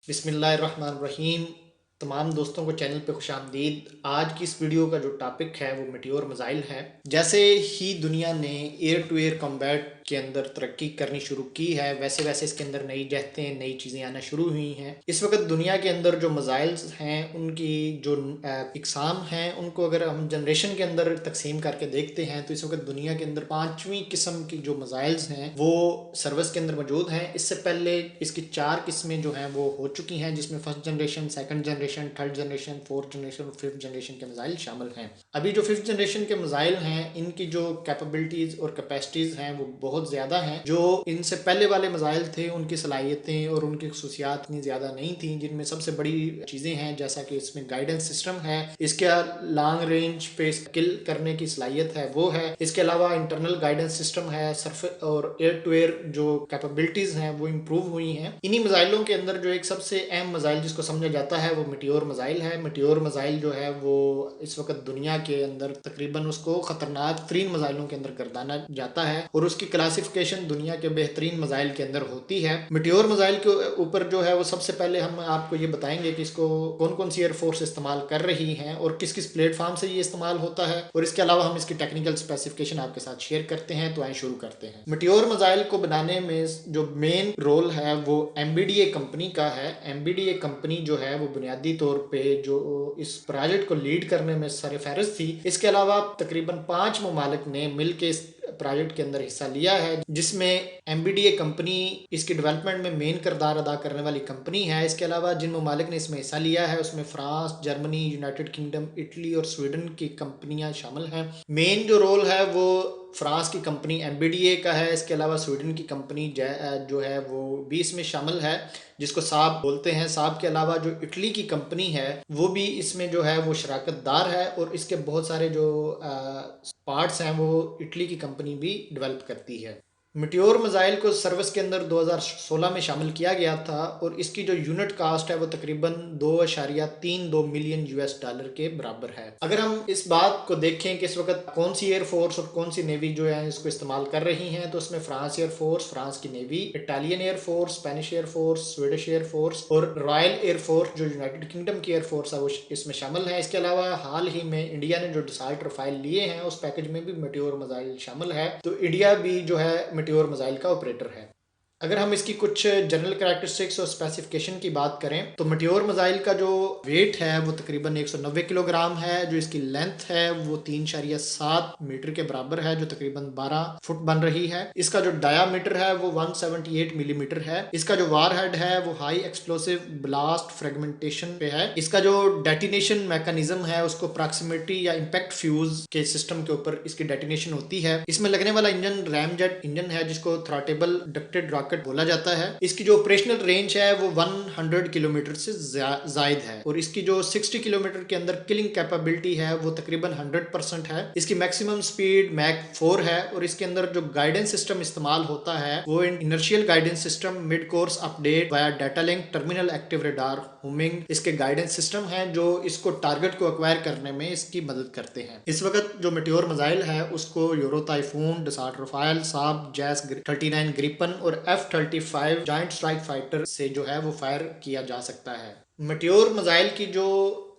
बिस्मिल्लाहिर्रहमानिर्रहीम। तमाम दोस्तों को चैनल पे खुशामदीद। आज की इस वीडियो का जो टॉपिक है वो मेटियोर मिसाइल है। जैसे ही दुनिया ने एयर टू एयर कॉम्बैट के अंदर तरक्की करनी शुरू की है, वैसे वैसे इसके अंदर नई जहतें, नई चीज़ें आना शुरू हुई हैं। इस वक्त दुनिया के अंदर जो मिसाइल्स हैं उनकी जो इकसाम हैं उनको अगर हम जनरेशन के अंदर तकसीम करके देखते हैं तो इस वक्त दुनिया के अंदर 5वीं किस्म की जो मिसाइल्स हैं वो सर्विस के अंदर मौजूद हैं। इससे पहले इसकी 4 किस्में जो हैं वो हो चुकी हैं, जिसमें first generation, second generation, third generation, fourth generation और फिफ्थ जनरेशन के मिसाइल शामिल हैं। अभी जो फिफ्थ जनरेशन के मिसाइल हैं इनकी जो कैपेबिलिटीज़ और कैपेसिटीज़ हैं वो बहुत ज़्यादा हैं। जो इनसे पहले वाले मिसाइल थे उनकी सलाहियतें और उनकी खसूसियात इतनी ज़्यादा नहीं थी, जिनमें सबसे बड़ी चीज़ें हैं जैसा कि इसमें गाइडेंस सिस्टम है, इसके लॉन्ग रेंज पे किल करने की सलाहियत है वो है, इसके अलावा इंटरनल गाइडेंस सिस्टम है, सरफेस और एयर टू एयर जो कैपेबिलिटीज़ हैं वो इम्प्रूव हुई हैं। इन्हीं मिसाइलों के अंदर जो एक सबसे अहम मिसाइल जिसको समझा जाता है वो मेटियोर मिसाइल है। मेटियोर मिसाइल जो है वो इस वक्त दुनिया के अंदर तकरीबन उसको खतरनाक तरीन मिसाइलों के अंदर गर्दाना जाता है और उसकी क्लासिफिकेशन दुनिया के बेहतरीन मिसाइल के अंदर होती है। मेटियोर मिसाइल के ऊपर जो है वो सबसे पहले हम आपको ये बताएंगे कि इसको कौन कौन सी एयरफोर्स इस्तेमाल कर रही हैं और किस किस प्लेटफॉर्म से ये इस्तेमाल होता है, और इसके अलावा हम इसकी टेक्निकल स्पेसिफिकेशन आपके साथ शेयर करते हैं। तो आए शुरू करते हैं। मेटियोर मिसाइल को बनाने में जो मेन रोल है वो एमबीडीए कंपनी का है। एमबीडीए कंपनी जो है वो बुनियादी तौर पे जो इस प्रोजेक्ट को लीड करने में सरफहरिस्त थी। इसके अलावा तकरीबन 5 ममालिक ने मिलकर इस प्रोजेक्ट के अंदर हिस्सा लिया है, जिसमें एमबीडीए कंपनी इसकी डेवलपमेंट में मेन किरदार अदा करने वाली कंपनी है। इसके अलावा जिन ममालिक ने इसमें हिस्सा लिया है उसमें France, Germany, United kingdom, Italy और स्वीडन की कंपनियां शामिल हैं। मेन जो रोल है वो फ्रांस की कंपनी एमबीडीए का है। इसके अलावा स्वीडन की कंपनी जो है वो भी इसमें शामिल है, जिसको साब बोलते हैं। साब के अलावा जो इटली की कंपनी है वो भी इसमें जो है वो शराकतदार है और इसके बहुत सारे जो पार्ट्स हैं वो इटली की कंपनी भी डेवलप करती है। मेटियोर मिसाइल को सर्विस के अंदर 2016 में शामिल किया गया था और इसकी जो यूनिट कास्ट है वो तकरीबन 2.32 मिलियन यूएस डॉलर के बराबर है। अगर हम इस बात को देखें कि इस वक्त कौन सी एयरफोर्स और कौन सी नेवी जो है इसको इस्तेमाल कर रही हैं, तो उसमें फ्रांस एयरफोर्स, फ्रांस की navy, Italian air force, Spanish air force, Swedish air force और रॉयल एयरफोर्स जो यूनाइटेड किंगडम की एयरफोर्स है वो इसमें शामिल है। इसके अलावा हाल ही में इंडिया ने जो डिसाल्ट रफाइल लिए हैं उस पैकेज में भी मेटियोर मिसाइल शामिल है, तो इंडिया भी जो है मेटियोर मिसाइल का ऑपरेटर है। अगर हम इसकी कुछ जनरल कैरेक्टरिस्टिक्स और स्पेसिफिकेशन की बात करें तो मेटियोर मिसाइल का जो वेट है वो तकरीबन 190 किलोग्राम है। जो इसकी लेंथ है वो 3.7 मीटर के बराबर है, जो तकरीबन 12 फुट बन रही है। इसका जो डायामीटर है वो 178 मिलीमीटर है। इसका जो वारहेड है वो हाई एक्सप्लोसिव ब्लास्ट फ्रेगमेंटेशन पे है। इसका जो डेटिनेशन मैकेनिज्म है उसको प्रॉक्सिमिटी या इम्पैक्ट फ्यूज के सिस्टम के ऊपर इसकी डेटिनेशन होती है। इसमें लगने वाला इंजन रैमजेट इंजन है जिसको थ्रॉटेबल डक्टेड रॉकेट बोला जाता है। इसकी जो ऑपरेशनल रेंज है वो 100 किलोमीटर से जायद है और इसकी जो 60 किलोमीटर के अंदर किलिंग कैपेबिलिटी है वो तकरीबन 100% है। इसकी मैक्सिमम स्पीड मैक 4 है और इसके अंदर जो गाइडेंस सिस्टम इस्तेमाल होता है वो inertial guidance system, mid course update via data link, terminal active radar, homing इसके गाइडेंस सिस्टम हैं जो इसको टारगेट को एक्वायर करने में इसकी मदद करते हैं। इस वक्त जो मेटियोर मिसाइल है उसको यूरो टाइफून, डसाल्ट रफाइल, साब, जैस 39 ग्रिपन और F-35 जॉइंट स्ट्राइक फाइटर से जो है वो फायर किया जा सकता है। मेटियोर मिसाइल की जो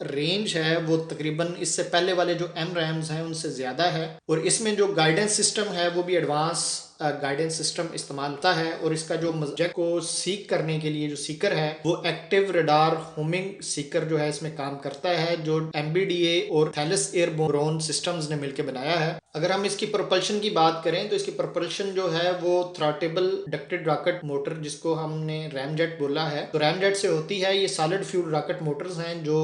रेंज है वो तकरीबन इससे पहले वाले जो एमरैम्स हैं उनसे ज़्यादा है और इसमें जो गाइडेंस सिस्टम है वो भी एडवांस गाइडेंस सिस्टम इस्तेमाल होता है और इसका जो ऑब्जेक्ट को सीक करने के लिए जो सीकर है वो एक्टिव रडार होमिंग सीकर जो है इसमें काम करता है, जो एमबीडीए और थैलस एयरबोर्न सिस्टम्स ने मिलकर बनाया है। अगर हम इसकी प्रोपल्शन की बात करें तो इसकी प्रोपल्शन जो है वो थ्रॉटेबल डक्टेड रॉकेट मोटर जिसको हमने रैमजेट बोला है, तो रैमजेट से होती है। ये सॉलिड फ्यूल रॉकेट मोटर्स हैं जो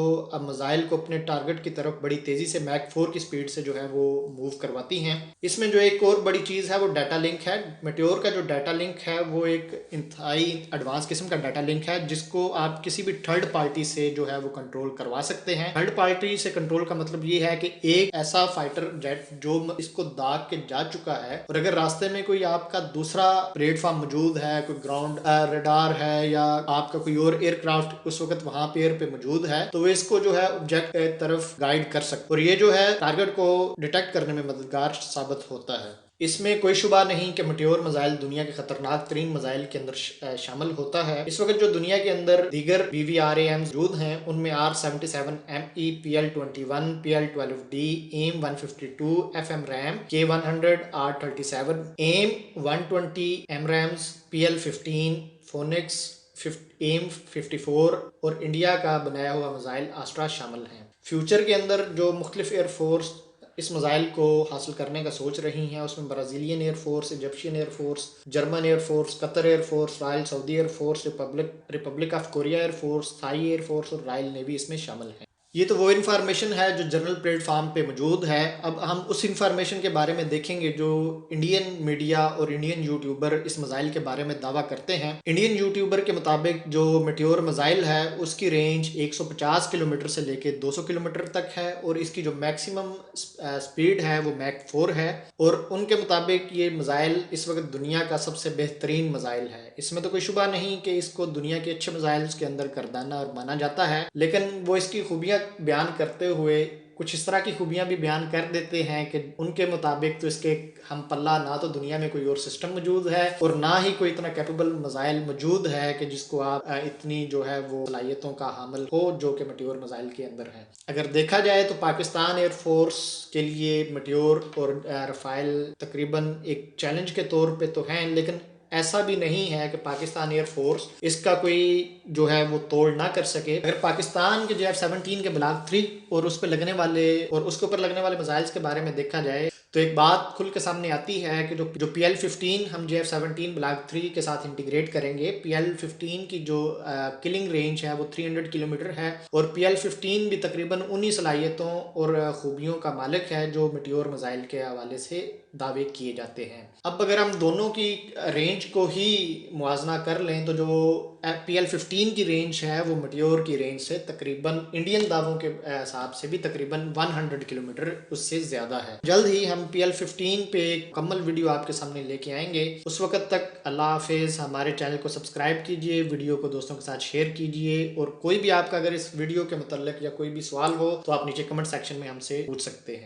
मिसाइल को अपने टारगेट की तरफ बड़ी तेजी से मैक 4 की स्पीड से जो है वो मूव करवाती हैं। इसमें जो एक और बड़ी चीज़ है वो डाटा लिंक है। मेटियोर का जो डाटा लिंक है वो एक इंतहाई एडवांस किस्म का डाटा लिंक है जिसको आप किसी भी थर्ड पार्टी से जो है वो कंट्रोल करवा सकते हैं। थर्ड पार्टी से कंट्रोल का मतलब ये है कि एक ऐसा फाइटर जेट जो इसको दाग के जा चुका है और अगर रास्ते में कोई आपका दूसरा प्लेटफॉर्म मौजूद है, कोई ग्राउंड रडार है या आपका कोई और एयरक्राफ्ट उस वक्त वहां पे एयर पे मौजूद है, तो वो इसको जो है ऑब्जेक्ट की तरफ गाइड कर सकते और ये जो है टारगेट को डिटेक्ट करने में मददगार साबित होता है। इसमें कोई शुबा नहीं कि मेटियोर मिसाइल दुनिया के खतरनाक तरीन मिसाइल के अंदर शामिल होता है। इस वक्त जो दुनिया के अंदर दीगर BVRAM मौजूद हैं उनमें R77ME, PL21, PL12D, AIM-152, FMRAM, K100, R37, AIM-120 MRAMs, PL15, phoenix, AIM-54 और इंडिया का बनाया हुआ मिसाइल आस्ट्रा शामिल हैं। फ्यूचर के अंदर जो मुख्तलिफ एयरफोर्स इस मिसाइल को हासिल करने का सोच रही हैं उसमें Brazilian air force, Egyptian air force, German air force, Qatar air force, royal Saudi air force, republic of Korea air force, Thai air force और रॉयल नेवी इसमें शामिल हैं। ये तो वो इन्फॉर्मेशन है जो जनरल प्लेटफॉर्म पे मौजूद है। अब हम उस इन्फॉर्मेशन के बारे में देखेंगे जो इंडियन मीडिया और इंडियन यूट्यूबर इस मिसाइल के बारे में दावा करते हैं। इंडियन यूट्यूबर के मुताबिक जो मेटियोर मिसाइल है उसकी रेंज 150 किलोमीटर से लेकर 200 किलोमीटर तक है और इसकी जो मैक्सिमम स्पीड है वो मैक 4 है और उनके मुताबिक ये मिसाइल इस वक्त दुनिया का सबसे बेहतरीन मिसाइल है। इसमें तो कोई शुबा नहीं कि इसको दुनिया के अच्छे मिसाइल्स के अंदर गर्दाना और माना जाता है, लेकिन वो इसकी खूबियाँ बयान करते हुए कुछ इस तरह की खूबियां भी बयान कर देते हैं कि उनके मुताबिक तो इसके हम पल्ला ना तो दुनिया में कोई और सिस्टम मौजूद है और ना ही कोई इतना कैपेबल मिसाइल मौजूद है कि जिसको आप इतनी जो है वो सलाहियतों का हामिल हो जो कि मेटियोर मिसाइल के अंदर है। अगर देखा जाए तो पाकिस्तान एयरफोर्स के लिए मेटियोर और रफाइल तकरीबन एक चैलेंज के तौर पर तो हैं, लेकिन ऐसा भी नहीं है कि पाकिस्तान एयरफोर्स इसका कोई जो है वो तोड़ ना कर सके। अगर पाकिस्तान के JF-17 के ब्लॉक 3 और उस पर लगने वाले और उसके ऊपर लगने वाले मिसाइल्स के बारे में देखा जाए तो एक बात खुल के सामने आती है कि जो PL-15 हम JF-17 ब्लॉक 3 के साथ इंटीग्रेट करेंगे, PL-15 की जो किलिंग रेंज है वो 300 किलोमीटर है और PL-15 भी तकरीबन उन्हीं सलाहियतों और खूबियों का मालिक है जो मेटियोर मिसाइल के हवाले से दावे किए जाते हैं। अब अगर हम दोनों की रेंज को ही मुआजना कर लें तो जो PL-15 की रेंज है वो मेटियोर की रेंज से तकरीबन इंडियन दावों के हिसाब से भी तकरीबन 100 किलोमीटर उससे ज़्यादा है। जल्द ही हम PL-15 पे मुकम्मल वीडियो आपके सामने लेके आएंगे। उस वक्त तक अल्लाह हाफिज़। हमारे चैनल को सब्सक्राइब कीजिए, वीडियो को दोस्तों के साथ शेयर कीजिए और कोई भी आपका अगर इस वीडियो के मुतल्लिक या कोई भी सवाल हो तो आप नीचे कमेंट सेक्शन में हमसे पूछ सकते हैं।